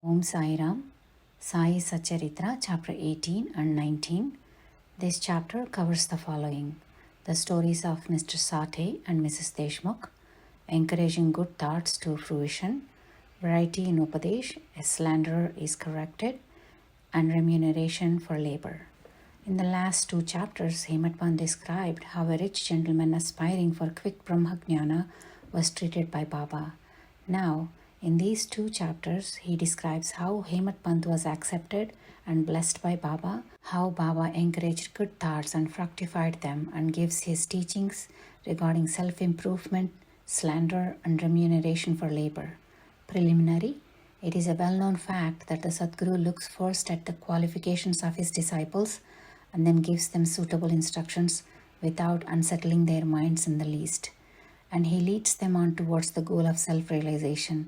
Om Sai Ram, Sai Satcharitra, chapter 18 and 19. This chapter covers the following: the stories of Mr. Sate and Mrs. Deshmukh, encouraging good thoughts to fruition, variety in Upadesh, a slanderer is corrected, and remuneration for labor. In the last two chapters, Hematpant described how a rich gentleman aspiring for quick Brahmajnana was treated by Baba. Now, in these two chapters, he describes how Hematpant was accepted and blessed by Baba, how Baba encouraged good thoughts and fructified them, and gives his teachings regarding self-improvement, slander, and remuneration for labor. Preliminary: it is a well-known fact that the Sadguru looks first at the qualifications of his disciples and then gives them suitable instructions without unsettling their minds in the least. And he leads them on towards the goal of self-realization.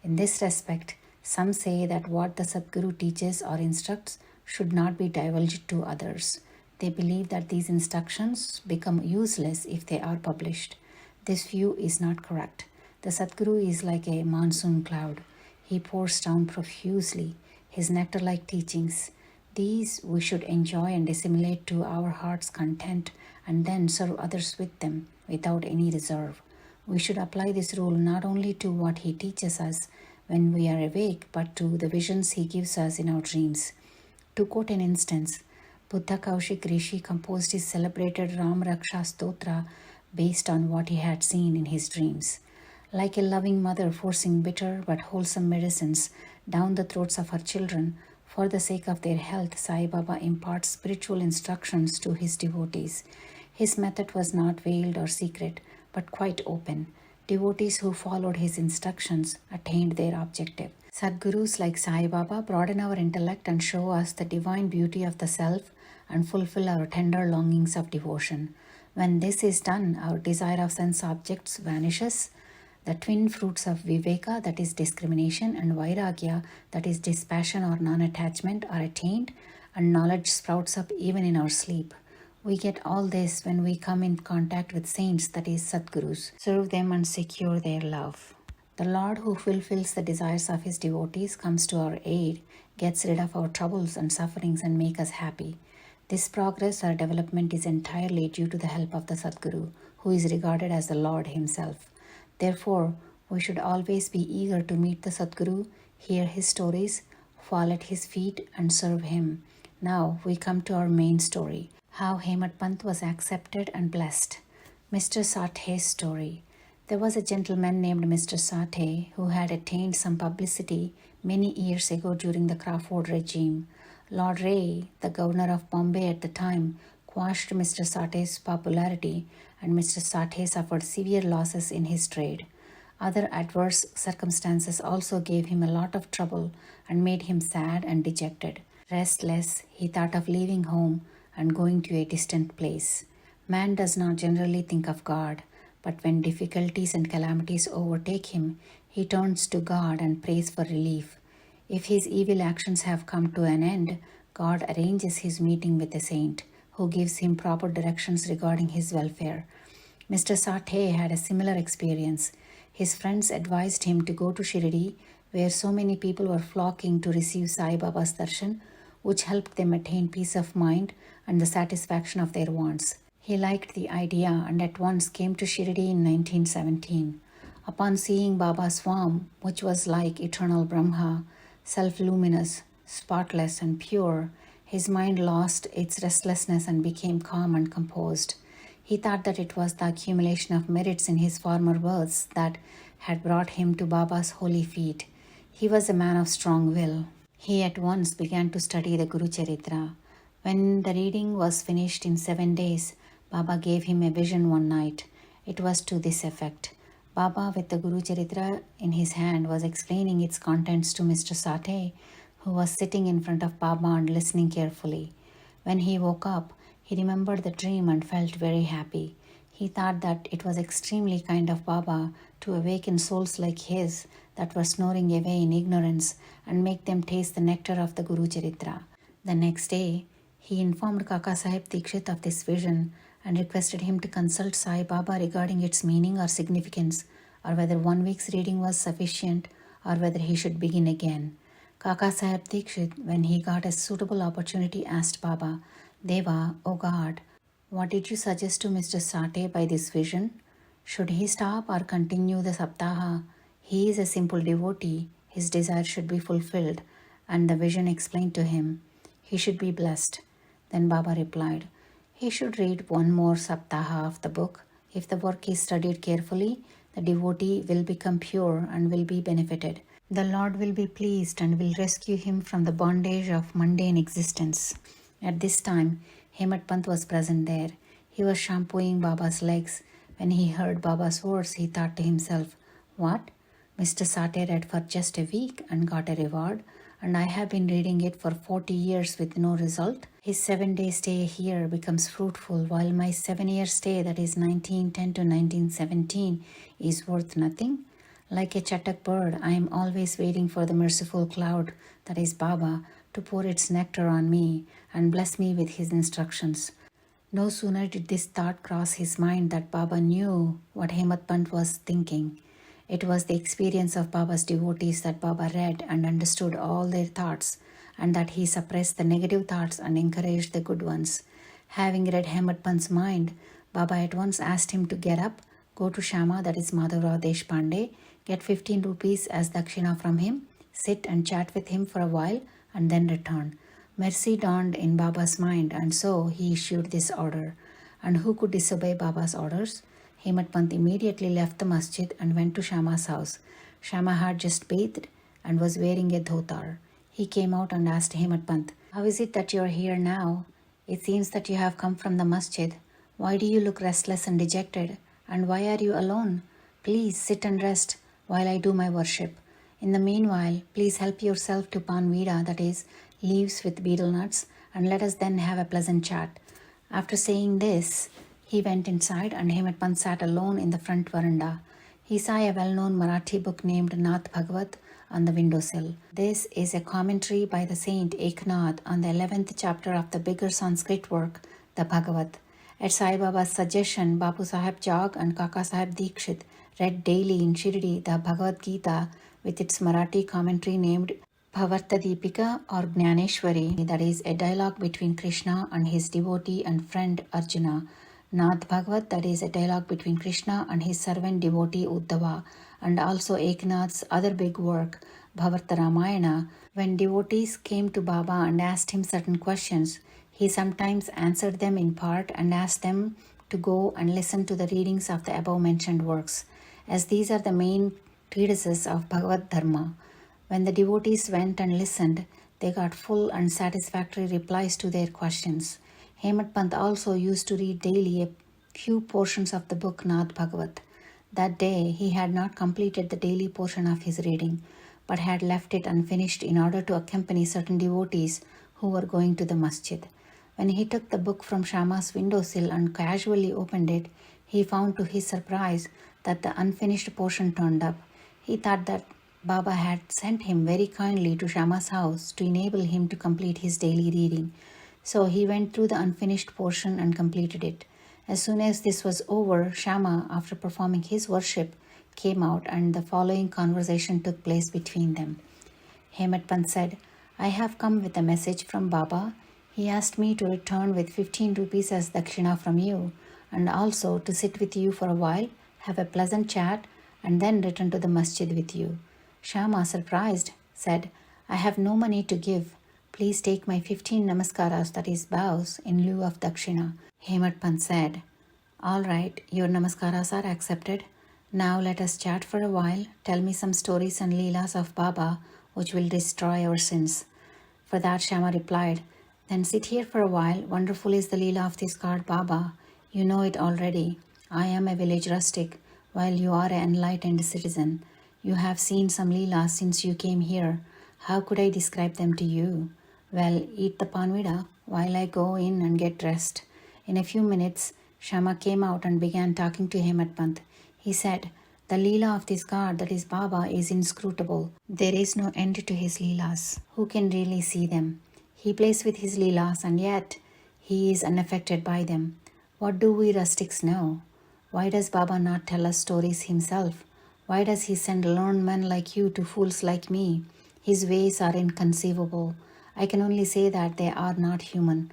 In this respect, some say that what the Sadguru teaches or instructs should not be divulged to others. They believe that these instructions become useless if they are published. This view is not correct. The Sadguru is like a monsoon cloud. He pours down profusely his nectar-like teachings. These we should enjoy and assimilate to our heart's content and then serve others with them without any reserve. We should apply this rule not only to what he teaches us when we are awake, but to the visions he gives us in our dreams. To quote an instance, Buddha Kaushik Rishi composed his celebrated Ram Raksha Stotra based on what he had seen in his dreams. Like a loving mother forcing bitter but wholesome medicines down the throats of her children for the sake of their health, Sai Baba imparts spiritual instructions to his devotees. His method was not veiled or secret, but quite open. Devotees who followed his instructions attained their objective. Sadgurus like Sai Baba broaden our intellect and show us the divine beauty of the self and fulfill our tender longings of devotion. When this is done, our desire of sense objects vanishes. The twin fruits of Viveka, that is discrimination, and Vairagya, that is dispassion or non-attachment, are attained, and knowledge sprouts up even in our sleep. We get all this when we come in contact with saints, that is Sadgurus, serve them and secure their love. The Lord who fulfills the desires of his devotees comes to our aid, gets rid of our troubles and sufferings and makes us happy. This progress or development is entirely due to the help of the Sadguru, who is regarded as the Lord himself. Therefore, we should always be eager to meet the Sadguru, hear his stories, fall at his feet and serve him. Now we come to our main story, how Hematpant was accepted and blessed. Mr. Sate's story. There was a gentleman named Mr. Sate who had attained some publicity many years ago during the Crawford regime. Lord Ray, the governor of Bombay at the time, quashed Mr. Sate's popularity, and Mr. Sate suffered severe losses in his trade. Other adverse circumstances also gave him a lot of trouble and made him sad and dejected. Restless, he thought of leaving home and going to a distant place. Man does not generally think of God, but when difficulties and calamities overtake him, he turns to God and prays for relief. If his evil actions have come to an end, God arranges his meeting with a saint, who gives him proper directions regarding his welfare. Mr. Sate had a similar experience. His friends advised him to go to Shirdi, where so many people were flocking to receive Sai Baba's darshan, which helped them attain peace of mind and the satisfaction of their wants. He liked the idea and at once came to Shirdi in 1917. Upon seeing Baba's form, which was like eternal Brahma, self-luminous, spotless and pure, his mind lost its restlessness and became calm and composed. He thought that it was the accumulation of merits in his former births that had brought him to Baba's holy feet. He was a man of strong will. He at once began to study the Guru Charitra. When the reading was finished in 7 days, Baba gave him a vision one night. It was to this effect. Baba, with the Guru Charitra in his hand, was explaining its contents to Mr. Sate, who was sitting in front of Baba and listening carefully. When he woke up, he remembered the dream and felt very happy. He thought that it was extremely kind of Baba to awaken souls like his that were snoring away in ignorance and make them taste the nectar of the Guru Charitra. The next day, he informed Kaka Sahib Dikshit of this vision and requested him to consult Sai Baba regarding its meaning or significance, or whether 1 week's reading was sufficient, or whether he should begin again. Kaka Sahib Dikshit, when he got a suitable opportunity, asked Baba, Deva, O God, what did you suggest to Mr. Sate by this vision? Should he stop or continue the Saptaha? He is a simple devotee. His desire should be fulfilled. And the vision explained to him. He should be blessed. Then Baba replied, he should read one more Saptaha of the book. If the work is studied carefully, the devotee will become pure and will be benefited. The Lord will be pleased and will rescue him from the bondage of mundane existence. At this time, Hemat Pant was present there. He was shampooing Baba's legs. When he heard Baba's words, he thought to himself, what? Mr. Sate read for just a week and got a reward, and I have been reading it for 40 years with no result. His 7-day stay here becomes fruitful, while my 7-year stay, that is 1910 to 1917, is worth nothing. Like a chatak bird, I am always waiting for the merciful cloud, that is Baba, to pour its nectar on me and bless me with his instructions. No sooner did this thought cross his mind that Baba knew what Hemat Pant was thinking. It was the experience of Baba's devotees that Baba read and understood all their thoughts, and that he suppressed the negative thoughts and encouraged the good ones. Having read Hemat Pant's mind, Baba at once asked him to get up, go to Shama, that is Madhavrao Deshpande, get 15 rupees as dakshina from him, sit and chat with him for a while, and then return. Mercy dawned in Baba's mind, and so he issued this order. And who could disobey Baba's orders? Hemat Pant immediately left the masjid and went to Shama's house. Shama had just bathed and was wearing a dhotar. He came out and asked Hemat Pant, how is it that you are here now? It seems that you have come from the masjid. Why do you look restless and dejected? And why are you alone? Please sit and rest while I do my worship. In the meanwhile, please help yourself to panvida, that is, leaves with betel nuts, and let us then have a pleasant chat. After saying this, he went inside and Hemat Pant sat alone in the front veranda. He saw a well-known Marathi book named Nath Bhagavat on the windowsill. This is a commentary by the saint Eknath on the 11th chapter of the bigger Sanskrit work, the Bhagavat. At Sai Baba's suggestion, Bapu Sahib Jog and Kaka Sahib Dikshit read daily in Shirdi the Bhagavad Gita with its Marathi commentary named Bhavarta Deepika or Jnaneshwari, that is a dialogue between Krishna and his devotee and friend Arjuna. Nath Bhagavat, that is a dialogue between Krishna and his servant devotee Uddhava, and also Eknath's other big work, Bhavarta Ramayana. When devotees came to Baba and asked him certain questions, he sometimes answered them in part and asked them to go and listen to the readings of the above mentioned works, as these are the main treatises of Bhagavad Dharma. When the devotees went and listened, they got full and satisfactory replies to their questions. Hemat Pant also used to read daily a few portions of the book Nath Bhagavat. That day he had not completed the daily portion of his reading, but had left it unfinished in order to accompany certain devotees who were going to the masjid. When he took the book from Shama's windowsill and casually opened it, he found to his surprise that the unfinished portion turned up. He thought that Baba had sent him very kindly to Shama's house to enable him to complete his daily reading. So he went through the unfinished portion and completed it. As soon as this was over, Shama, after performing his worship, came out and the following conversation took place between them. Hemat Pant said, I have come with a message from Baba. He asked me to return with 15 rupees as dakshina from you, and also to sit with you for a while, have a pleasant chat, and then return to the masjid with you. Shama, surprised, said, I have no money to give. Please take my 15 namaskaras, that is bows, in lieu of dakshina. Hemat Pant said, all right, your namaskaras are accepted. Now let us chat for a while. Tell me some stories and leelas of Baba, which will destroy our sins. For that Shama replied, then sit here for a while. Wonderful is the leela of this god Baba. You know it already. I am a village rustic, while you are an enlightened citizen. You have seen some leelas since you came here. How could I describe them to you? Well, eat the panvida while I go in and get dressed. In a few minutes, Shama came out and began talking to Hemat Pant. He said, the leela of this god, that is Baba, is inscrutable. There is no end to his leelas. Who can really see them? He plays with his leelas and yet he is unaffected by them. What do we rustics know? Why does Baba not tell us stories himself? Why does he send learned men like you to fools like me? His ways are inconceivable. I can only say that they are not human.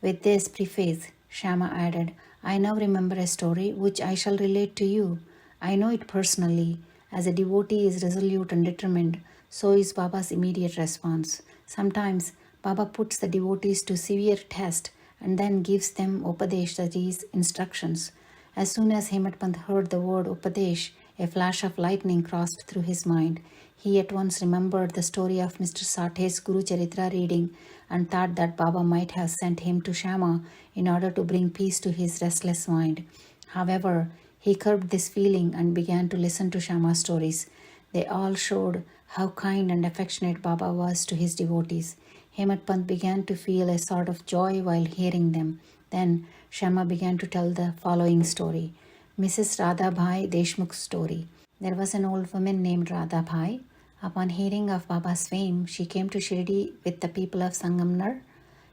With this preface, Shama added, I now remember a story which I shall relate to you. I know it personally. As a devotee is resolute and determined, so is Baba's immediate response. Sometimes Baba puts the devotees to severe test and then gives them Upadesh, that is, instructions. As soon as Hemat Pant heard the word Upadesh, a flash of lightning crossed through his mind. He at once remembered the story of Mr. Sathe's Guru Charitra reading and thought that Baba might have sent him to Shama in order to bring peace to his restless mind. However, he curbed this feeling and began to listen to Shama's stories. They all showed how kind and affectionate Baba was to his devotees. Hemat Pant began to feel a sort of joy while hearing them. Then Shama began to tell the following story. Mrs. Radhabhai Deshmukh's story. There was an old woman named Radhabhai. Upon hearing of Baba's fame, she came to Shirdi with the people of Sangamner.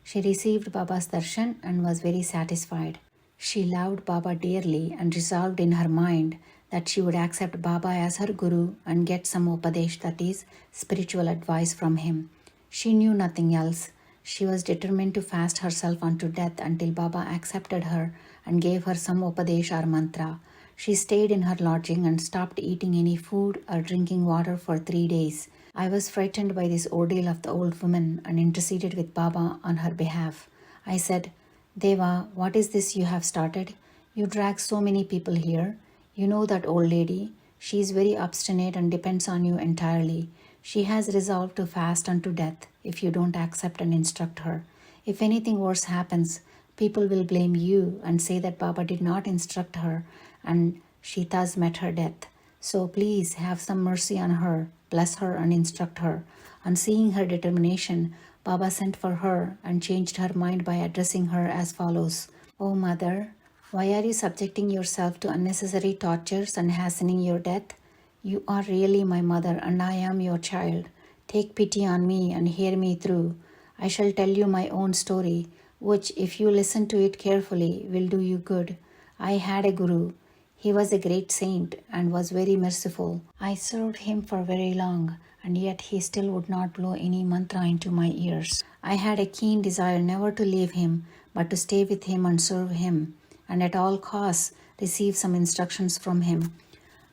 She received Baba's darshan and was very satisfied. She loved Baba dearly and resolved in her mind that she would accept Baba as her guru and get some upadesh, that is, spiritual advice from him. She knew nothing else. She was determined to fast herself unto death until Baba accepted her and gave her some upadesh or mantra. She stayed in her lodging and stopped eating any food or drinking water for 3 days. I was frightened by this ordeal of the old woman and interceded with Baba on her behalf. I said, Deva, what is this you have started? You drag so many people here. You know that old lady. She is very obstinate and depends on you entirely. She has resolved to fast unto death if you don't accept and instruct her. If anything worse happens, people will blame you and say that Baba did not instruct her and she thus met her death. So please have some mercy on her, bless her and instruct her. On seeing her determination, Baba sent for her and changed her mind by addressing her as follows. O Mother, why are you subjecting yourself to unnecessary tortures and hastening your death? You are really my mother and I am your child. Take pity on me and hear me through. I shall tell you my own story, which, if you listen to it carefully, will do you good. I had a guru. He was a great saint and was very merciful. I served him for very long, and yet he still would not blow any mantra into my ears. I had a keen desire never to leave him, but to stay with him and serve him, and at all costs receive some instructions from him.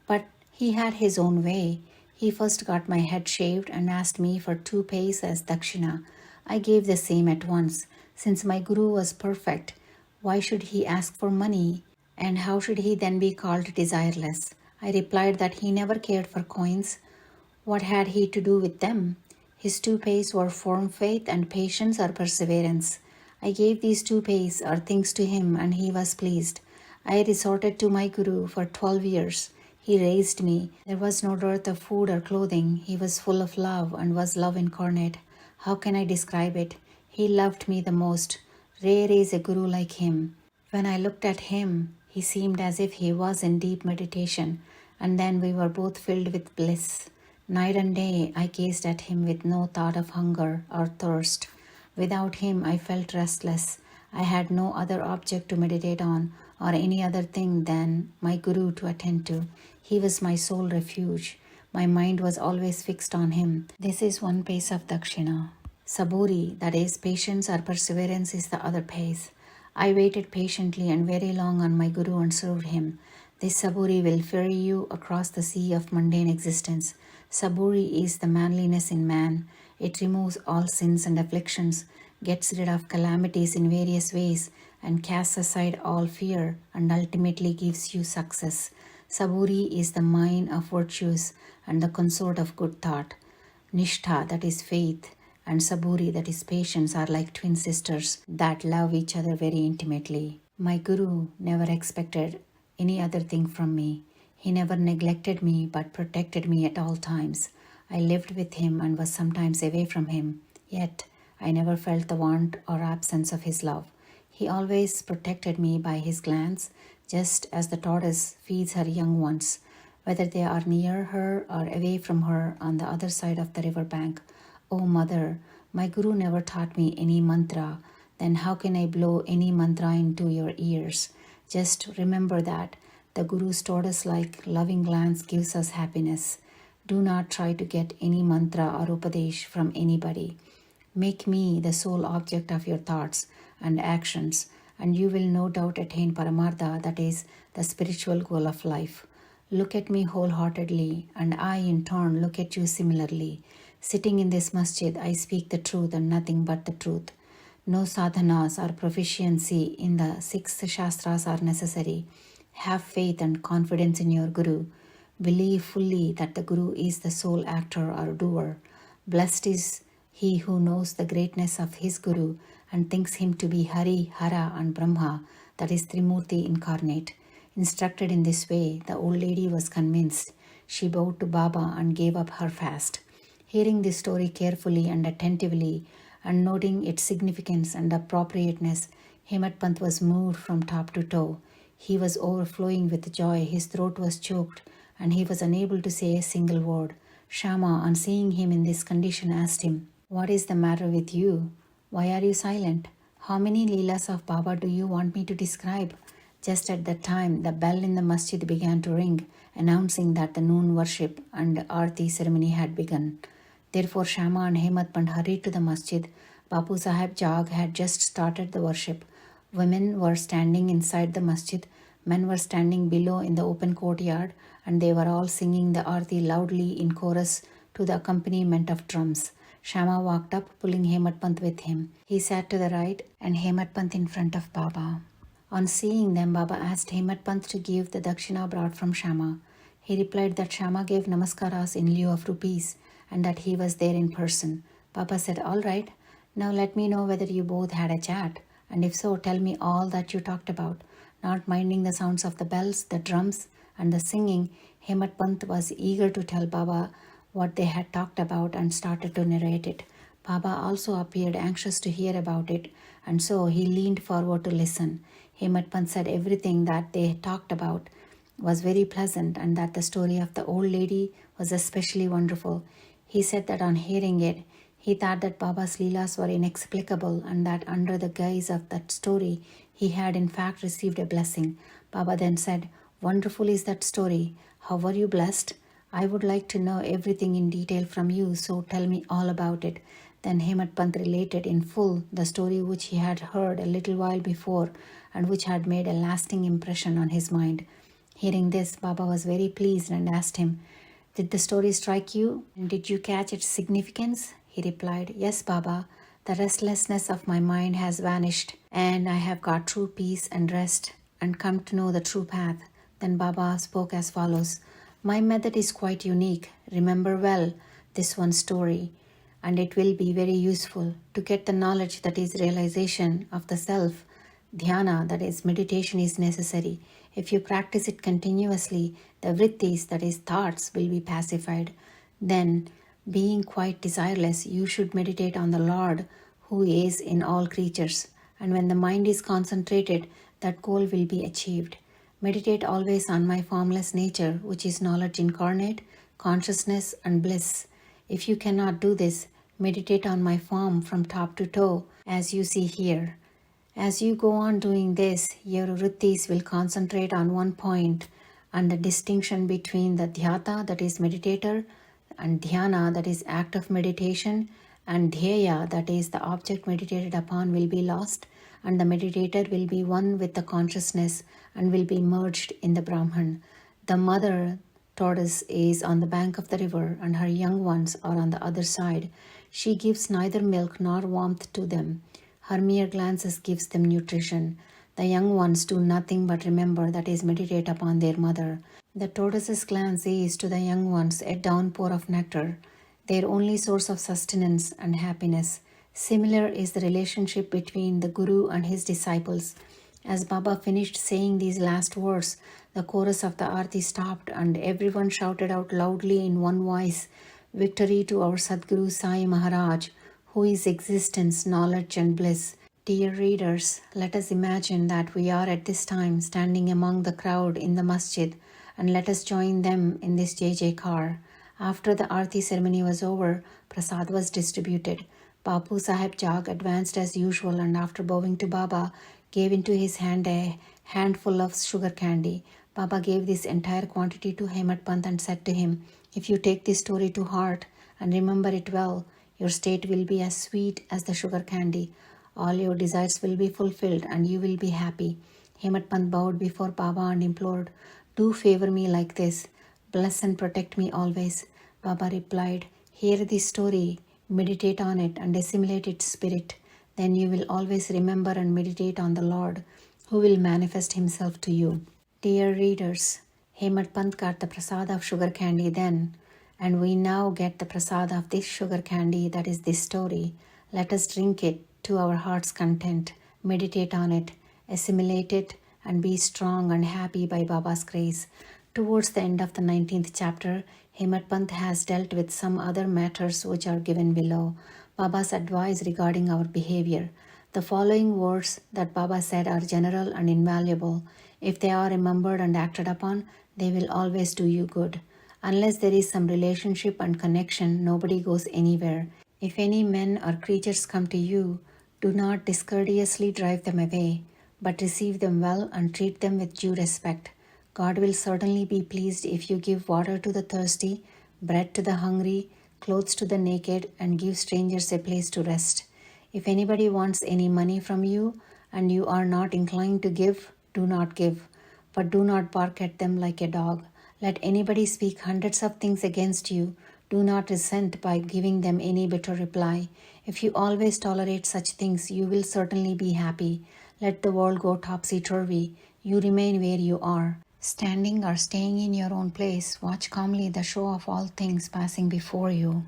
But he had his own way. He first got my head shaved and asked me for 2 paise as dakshina. I gave the same at once. Since my guru was perfect, why should he ask for money? And how should he then be called desireless? I replied that he never cared for coins. What had he to do with them? His 2 paise were firm faith and patience or perseverance. I gave these 2 paise or things to him and he was pleased. I resorted to my guru for 12 years. He raised me. There was no dearth of food or clothing. He was full of love and was love incarnate. How can I describe it? He loved me the most. Rare is a guru like him. When I looked at him, he seemed as if he was in deep meditation, and then we were both filled with bliss. Night and day I gazed at him with no thought of hunger or thirst. Without him I felt restless. I had no other object to meditate on or any other thing than my guru to attend to. He was my sole refuge. My mind was always fixed on him. This is 1 paise of dakshina. Saburi, that is, patience or perseverance, is the other paise. I waited patiently and very long on my guru and served him. This saburi will ferry you across the sea of mundane existence. Saburi is the manliness in man. It removes all sins and afflictions, gets rid of calamities in various ways, and casts aside all fear, and ultimately gives you success. Saburi is the mine of virtues and the consort of good thought. Nishtha, that is faith, and Saburi, that is patience, are like twin sisters that love each other very intimately. My guru never expected any other thing from me. He never neglected me but protected me at all times. I lived with him and was sometimes away from him, yet I never felt the want or absence of his love. He always protected me by his glance, just as the tortoise feeds her young ones, whether they are near her or away from her on the other side of the river bank. Oh Mother, my guru never taught me any mantra. Then how can I blow any mantra into your ears? Just remember that the guru's tortoise-like loving glance gives us happiness. Do not try to get any mantra or upadesh from anybody. Make me the sole object of your thoughts and actions, and you will no doubt attain Paramartha, that is, the spiritual goal of life. Look at me wholeheartedly, and I in turn look at you similarly. Sitting in this masjid, I speak the truth and nothing but the truth. No sadhanas or proficiency in the 6 shastras are necessary. Have faith and confidence in your Guru. Believe fully that the Guru is the sole actor or doer. Blessed is he who knows the greatness of his Guru and thinks him to be Hari, Hara and Brahma, that is Trimurti incarnate. Instructed in this way, the old lady was convinced. She bowed to Baba and gave up her fast. Hearing this story carefully and attentively, and noting its significance and appropriateness, Hemat Pant was moved from top to toe. He was overflowing with joy, his throat was choked, and he was unable to say a single word. Shama, on seeing him in this condition, asked him, "What is the matter with you? Why are you silent? How many Leelas of Baba do you want me to describe?" Just at that time, the bell in the masjid began to ring, announcing that the noon worship and Aarti ceremony had begun. Therefore, Shama and Hemat Pant hurried to the masjid. Bapu Sahib Jog had just started the worship. Women were standing inside the masjid, men were standing below in the open courtyard, and they were all singing the Aarti loudly in chorus to the accompaniment of drums. Shama walked up, pulling Hemat Pant with him. He sat to the right and Hemat Pant in front of Baba. On seeing them, Baba asked Hemat Pant to give the dakshina brought from Shama. He replied that Shama gave namaskaras in lieu of rupees and that he was there in person. Baba said, "All right, now let me know whether you both had a chat, and if so, tell me all that you talked about." Not minding the sounds of the bells, the drums, and the singing, Hemat Pant was eager to tell Baba what they had talked about and started to narrate it. Baba also appeared anxious to hear about it, and so he leaned forward to listen. Hemat Pant said everything that they talked about was very pleasant and that the story of the old lady was especially wonderful. He said that on hearing it, he thought that Baba's Leelas were inexplicable and that under the guise of that story, he had in fact received a blessing. Baba then said, "Wonderful is that story. How were you blessed? I would like to know everything in detail from you, so tell me all about it." Then Hemat Pant related in full the story which he had heard a little while before and which had made a lasting impression on his mind. Hearing this, Baba was very pleased and asked him, "Did the story strike you? And did you catch its significance?" He replied, "Yes, Baba. The restlessness of my mind has vanished, and I have got true peace and rest and come to know the true path." Then Baba spoke as follows, "My method is quite unique. Remember well this one story, and it will be very useful. To get the knowledge, that is realization of the self, dhyana, that is meditation, is necessary. If you practice it continuously, the vrittis, that is thoughts, will be pacified. Then, being quite desireless, you should meditate on the Lord who is in all creatures. And when the mind is concentrated, that goal will be achieved. Meditate always on my formless nature, which is knowledge incarnate, consciousness and bliss. If you cannot do this, meditate on my form from top to toe, as you see here. As you go on doing this, your vrittis will concentrate on one point, and the distinction between the dhyata, that is meditator, and dhyana, that is act of meditation, and dhyaya, that is the object meditated upon, will be lost, and the meditator will be one with the consciousness and will be merged in the Brahman. The mother tortoise is on the bank of the river, and her young ones are on the other side. She gives neither milk nor warmth to them. Her mere glances gives them nutrition. The young ones do nothing but remember, that is meditate upon their mother. The tortoise's glance is to the young ones a downpour of nectar, their only source of sustenance and happiness. Similar is the relationship between the Guru and his disciples. As Baba finished saying these last words, the chorus of the Aarti stopped and everyone shouted out loudly in one voice, "Victory to our Sadguru Sai Maharaj, who is existence, knowledge and bliss." Dear readers, let us imagine that we are at this time standing among the crowd in the masjid, and let us join them in this Jai-Jaikar. After the Aarti ceremony was over, prasad was distributed. Bapu Sahib Jog advanced as usual and after bowing to Baba, gave into his hand a handful of sugar candy. Baba gave this entire quantity to Hemat Pant and said to him, If you take this story to heart and remember it well, your state will be as sweet as the sugar candy. All your desires will be fulfilled and you will be happy. Hemat Pant bowed before Baba and implored, "Do favor me like this. Bless and protect me always." Baba replied, "Hear this story, meditate on it and assimilate its spirit. Then you will always remember and meditate on the Lord, who will manifest himself to you." Dear readers, Hemat Pant got the prasad of sugar candy then, and we now get the prasad of this sugar candy, that is this story. Let us drink it to our heart's content, meditate on it, assimilate it, and be strong and happy by Baba's grace. Towards the end of the 19th chapter, Hemat Pant has dealt with some other matters which are given below. Baba's advice regarding our behavior. The following words that Baba said are general and invaluable. If they are remembered and acted upon, they will always do you good. Unless there is some relationship and connection, nobody goes anywhere. If any men or creatures come to you, do not discourteously drive them away, but receive them well and treat them with due respect. God will certainly be pleased if you give water to the thirsty, bread to the hungry, clothes to the naked, and give strangers a place to rest. If anybody wants any money from you and you are not inclined to give, do not give, but do not bark at them like a dog. Let anybody speak hundreds of things against you. Do not resent by giving them any bitter reply. If you always tolerate such things, you will certainly be happy. Let the world go topsy-turvy. You remain where you are. Standing or staying in your own place, watch calmly the show of all things passing before you.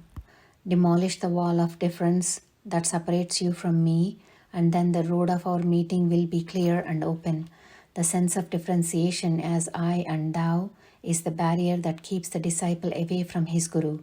Demolish the wall of difference that separates you from me, and then the road of our meeting will be clear and open. The sense of differentiation as I and thou is the barrier that keeps the disciple away from his guru.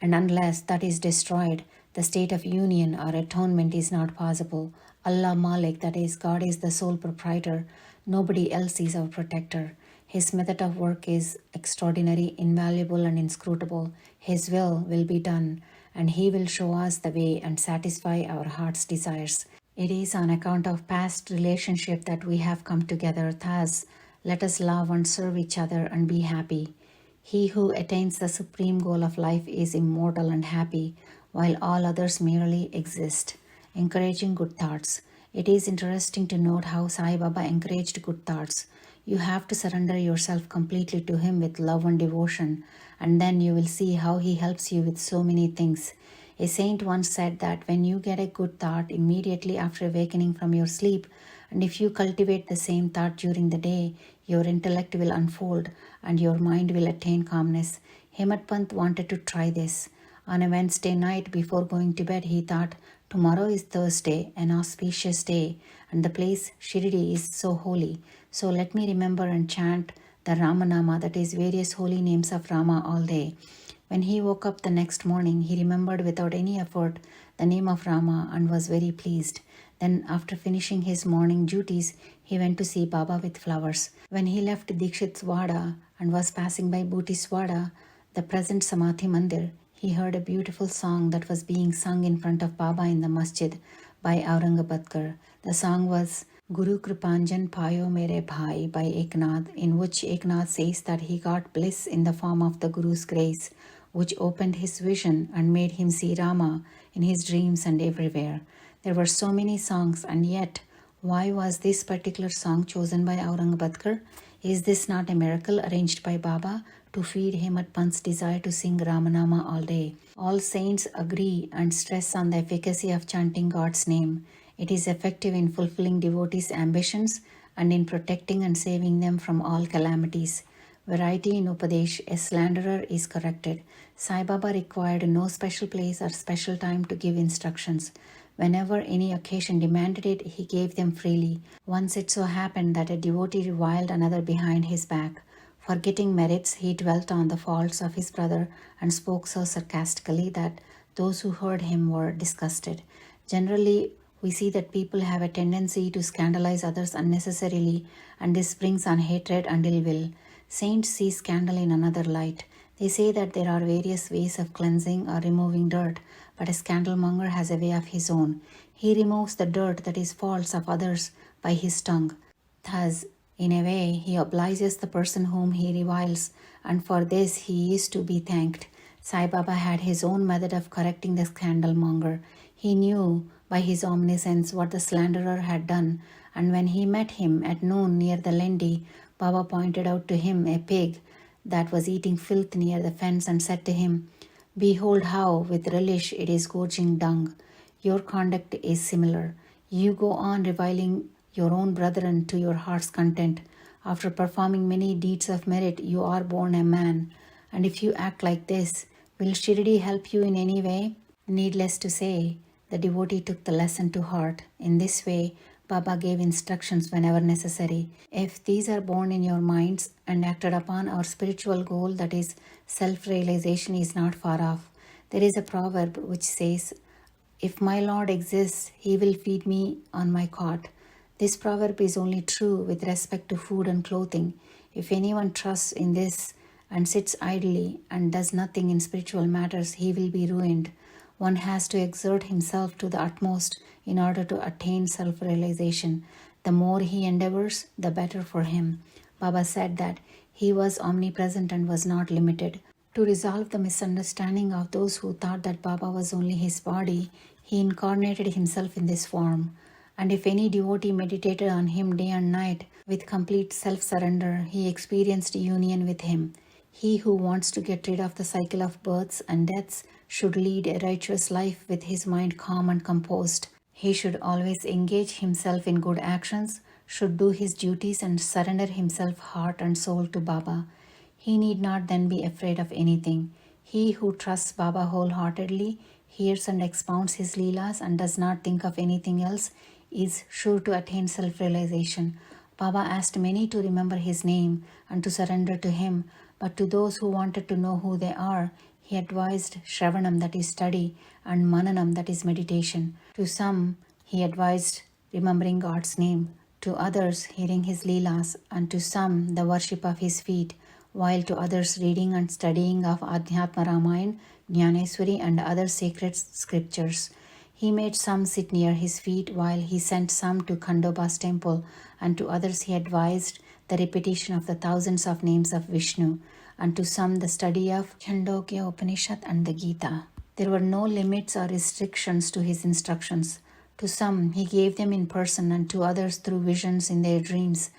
And unless that is destroyed, the state of union or atonement is not possible. Allah Malik, that is, God is the sole proprietor. Nobody else is our protector. His method of work is extraordinary, invaluable, and inscrutable. His will be done, and He will show us the way and satisfy our heart's desires. It is on account of past relationship that we have come together. Thus, let us love and serve each other and be happy. He who attains the supreme goal of life is immortal and happy, while all others merely exist. Encouraging good thoughts. It is interesting to note how Sai Baba encouraged good thoughts. You have to surrender yourself completely to Him with love and devotion, and then you will see how He helps you with so many things. A saint once said that when you get a good thought immediately after awakening from your sleep, and if you cultivate the same thought during the day, your intellect will unfold and your mind will attain calmness. Hemat Pant wanted to try this. On a Wednesday night before going to bed, he thought, tomorrow is Thursday, an auspicious day, and the place Shirdi is so holy. So let me remember and chant the Ramanama, that is various holy names of Rama, all day. When he woke up the next morning, he remembered without any effort the name of Rama and was very pleased. Then, after finishing his morning duties, he went to see Baba with flowers. When he left Dikshit's Wada and was passing by Bhuti's Wada, the present Samadhi Mandir, he heard a beautiful song that was being sung in front of Baba in the masjid by Aurangabadkar. The song was Guru Kripanjan Payo Mere Bhai by Eknath, in which Eknath says that he got bliss in the form of the Guru's grace, which opened his vision and made him see Rama in his dreams and everywhere. There were so many songs, and yet, why was this particular song chosen by Aurangabadkar? Is this not a miracle arranged by Baba to feed Hemat Pant's desire to sing Ramanama all day? All saints agree and stress on the efficacy of chanting God's name. It is effective in fulfilling devotees' ambitions and in protecting and saving them from all calamities. Variety in Upadesh, a slanderer is corrected. Sai Baba required no special place or special time to give instructions. Whenever any occasion demanded it, he gave them freely. Once it so happened that a devotee reviled another behind his back. Forgetting merits, he dwelt on the faults of his brother and spoke so sarcastically that those who heard him were disgusted. Generally, we see that people have a tendency to scandalize others unnecessarily, and this brings on hatred and ill will. Saints see scandal in another light. They say that there are various ways of cleansing or removing dirt, but a scandalmonger has a way of his own. He removes the dirt, that is faults of others, by his tongue. Thus, In a way, he obliges the person whom he reviles, and for this he is to be thanked. Sai Baba had his own method of correcting the scandalmonger. He knew by his omniscience what the slanderer had done, and when he met him at noon near the Lendi, Baba pointed out to him a pig that was eating filth near the fence and said to him, "Behold how, with relish, it is gorging dung. Your conduct is similar. You go on reviling your own brethren to your heart's content. After performing many deeds of merit, you are born a man. And if you act like this, will Shirdi help you in any way?" Needless to say, the devotee took the lesson to heart. In this way, Baba gave instructions whenever necessary. If these are born in your minds and acted upon, our spiritual goal, that is self-realization, is not far off. There is a proverb which says, "If my Lord exists, he will feed me on my cot." This proverb is only true with respect to food and clothing. If anyone trusts in this and sits idly and does nothing in spiritual matters, he will be ruined. One has to exert himself to the utmost in order to attain self-realization. The more he endeavors, the better for him. Baba said that he was omnipresent and was not limited. To resolve the misunderstanding of those who thought that Baba was only his body, he incarnated himself in this form. And if any devotee meditated on him day and night with complete self-surrender, he experienced union with him. He who wants to get rid of the cycle of births and deaths should lead a righteous life with his mind calm and composed. He should always engage himself in good actions, should do his duties and surrender himself heart and soul to Baba. He need not then be afraid of anything. He who trusts Baba wholeheartedly, hears and expounds his leelas and does not think of anything else, is sure to attain self-realization. Baba asked many to remember his name and to surrender to him, but to those who wanted to know who they are, he advised Shravanam, that is study, and Mananam, that is meditation. To some, he advised remembering God's name, to others hearing his leelas, and to some the worship of his feet, while to others reading and studying of Adhyatma Ramayana, Jnaneswari and other sacred scriptures. He made some sit near his feet while he sent some to Khandoba's temple, and to others he advised the repetition of the thousands of names of Vishnu, and to some the study of Chandogya Upanishad and the Gita. There were no limits or restrictions to his instructions. To some he gave them in person, and to others through visions in their dreams.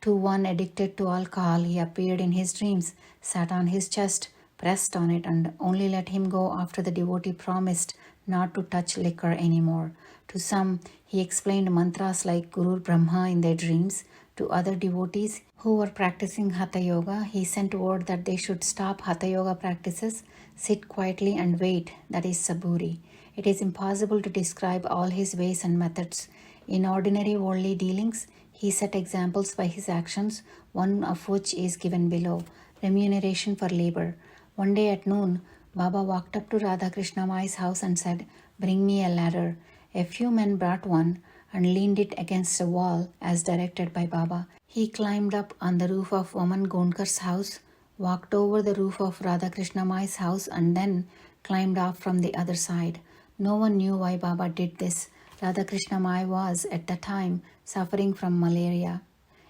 To one addicted to alcohol, he appeared in his dreams, sat on his chest, pressed on it, and only let him go after the devotee promised not to touch liquor anymore. To some, he explained mantras like Guru Brahma in their dreams. To other devotees who were practicing Hatha Yoga, he sent word that they should stop Hatha Yoga practices, sit quietly and wait, that is Saburi. It is impossible to describe all his ways and methods. In ordinary worldly dealings, he set examples by his actions, one of which is given below: remuneration for labor. One day at noon, Baba walked up to Radha Krishna Mai's house and said, "Bring me a ladder." A few men brought one and leaned it against a wall as directed by Baba. He climbed up on the roof of Vaman Gondkar's house, walked over the roof of Radha Krishna Mai's house, and then climbed off from the other side. No one knew why Baba did this. Radha Krishna Mai was, at the time, suffering from malaria.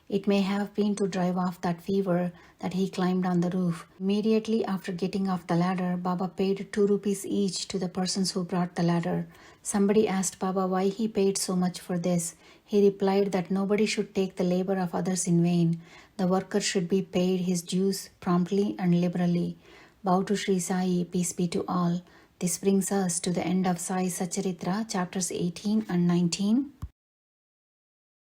It may have been to drive off that fever that he climbed on the roof. Immediately after getting off the ladder, Baba paid 2 rupees each to the persons who brought the ladder. Somebody asked Baba why he paid so much for this. He replied that nobody should take the labor of others in vain. The worker should be paid his dues promptly and liberally. Bow to Sri Sai, peace be to all. This brings us to the end of Sai Satcharitra, chapters 18 and 19.